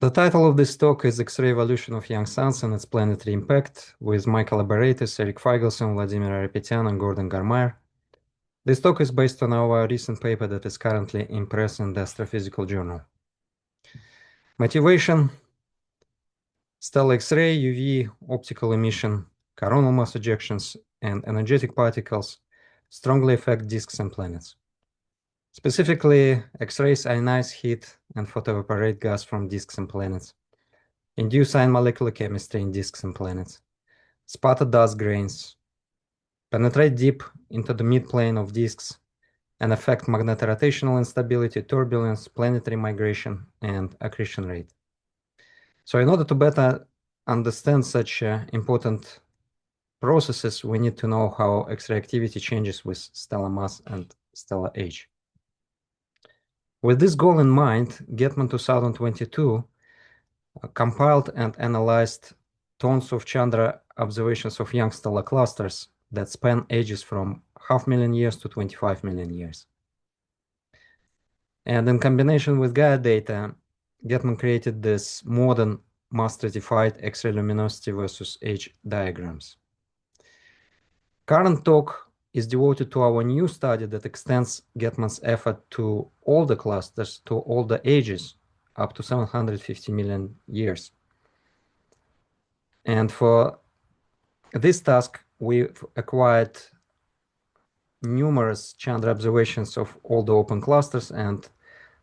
The title of this talk is X-ray Evolution of Young Suns and its Planetary Impact, with my collaborators Eric Feigelson, Vladimir Arapetyan, and Gordon Garmire. This talk is based on our recent paper that is currently in press in the Astrophysical Journal. Motivation: stellar X-ray, UV, optical emission, coronal mass ejections, and energetic particles strongly affect disks and planets. Specifically, X-rays ionize heat and photoevaporate gas from disks and planets, induce ion molecular chemistry in disks and planets, sputter dust grains, penetrate deep into the midplane of disks, and affect magnetorotational instability, turbulence, planetary migration, and accretion rate. So in order to better understand such important processes, we need to know how X-ray activity changes with stellar mass and stellar age. With this goal in mind, Getman 2022 compiled and analyzed tons of Chandra observations of young stellar clusters that span ages from 500,000 years to 25 million years. And in combination with Gaia data, Getman created this modern mass-stratified X-ray luminosity versus age diagrams. Current talk is devoted to our new study that extends Getman's effort to all the clusters, to all the ages, up to 750 million years. And for this task, we've acquired numerous Chandra observations of all the open clusters, and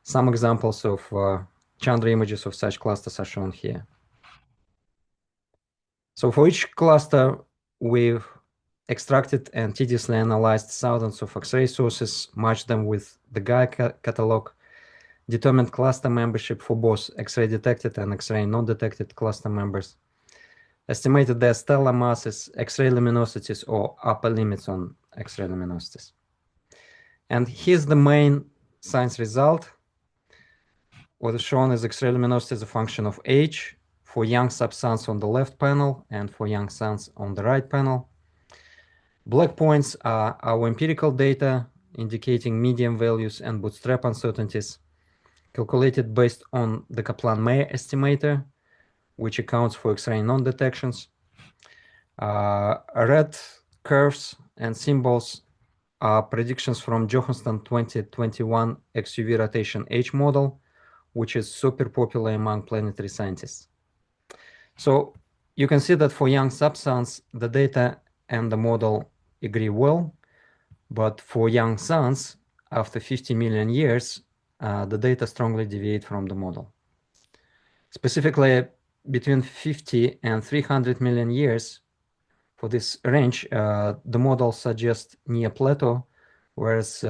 some examples of Chandra images of such clusters are shown here. So for each cluster, we've extracted and tediously analyzed thousands of X-ray sources, matched them with the Gaia catalog, determined cluster membership for both X-ray detected and X-ray non-detected cluster members, estimated their stellar masses, X-ray luminosities, or upper limits on X-ray luminosities. And here's the main science result. What is shown is X-ray luminosity as a function of age for young subsuns on the left panel and for young suns on the right panel. Black points are our empirical data indicating median values and bootstrap uncertainties, calculated based on the Kaplan-Meier estimator, which accounts for X-ray non-detections. Red curves and symbols are predictions from Johansson 2021 XUV rotation H model, which is super popular among planetary scientists. So you can see that for young subsuns, the data and the model agree well, but for young suns, after 50 million years, the data strongly deviate from the model. Specifically, between 50 and 300 million years, for this range, the model suggests near plateau, whereas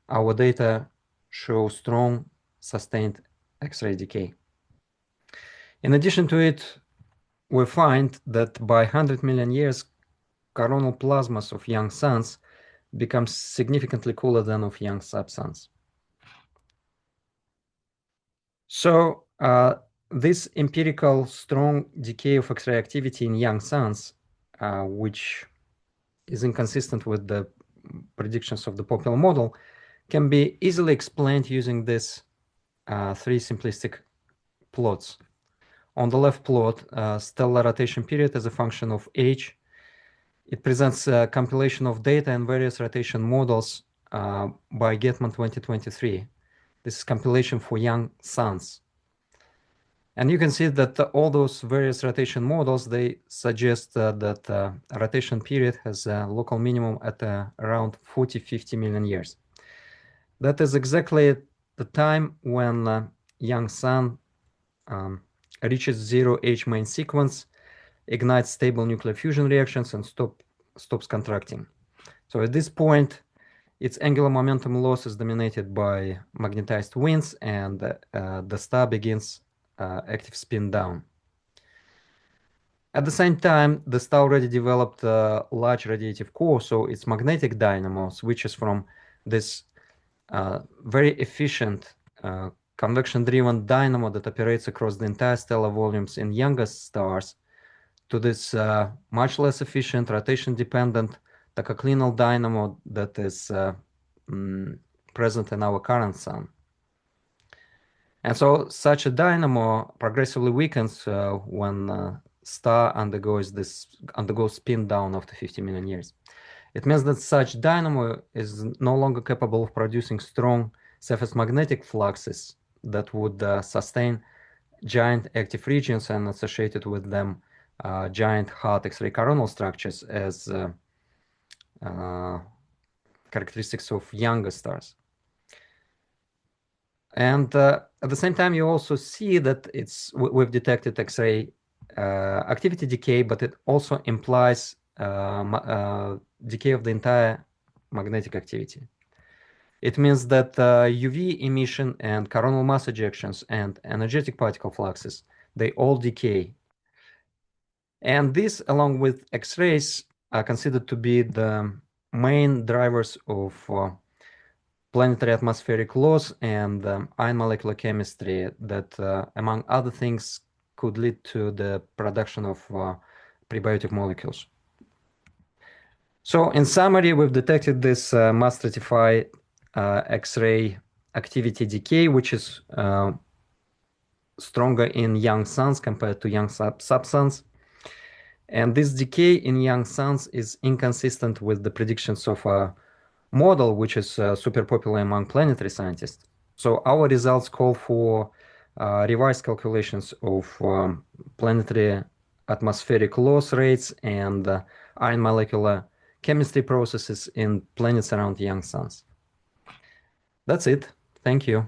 our data show strong, sustained X-ray decay. In addition to it, we find that by 100 million years, coronal plasmas of young suns become significantly cooler than of young subsuns. So this empirical strong decay of X-ray activity in young suns, which is inconsistent with the predictions of the popular model, can be easily explained using these three simplistic plots. On the left plot, stellar rotation period as a function of age. It presents a compilation of data and various rotation models by Getman 2023. This is compilation for young suns. And you can see that all those various rotation models, they suggest that rotation period has a local minimum at around 40-50 million years. That is exactly the time when young sun reaches zero age main sequence, ignites stable nuclear fusion reactions, and stops contracting. So at this point, its angular momentum loss is dominated by magnetized winds, and the star begins active spin down. At the same time, the star already developed a large radiative core, so its magnetic dynamo switches from this very efficient convection-driven dynamo that operates across the entire stellar volumes in younger stars to this much less efficient, rotation-dependent tachoclinal dynamo that is present in our current sun. And so such a dynamo progressively weakens when star undergoes spin down after 50 million years. It means that such dynamo is no longer capable of producing strong surface magnetic fluxes that would sustain giant active regions and associated with them giant hard X-ray coronal structures as characteristics of younger stars. And at the same time, you also see that we've detected X-ray activity decay, but it also implies decay of the entire magnetic activity. It means that UV emission and coronal mass ejections and energetic particle fluxes, they all decay. And this, along with X-rays, are considered to be the main drivers of planetary atmospheric laws and ion molecular chemistry that, among other things, could lead to the production of prebiotic molecules. So in summary, we've detected this mass stratified X-ray activity decay, which is stronger in young suns compared to young sub-suns. And this decay in young suns is inconsistent with the predictions of a model, which is super popular among planetary scientists. So our results call for revised calculations of planetary atmospheric loss rates and ion molecular chemistry processes in planets around young suns. That's it. Thank you.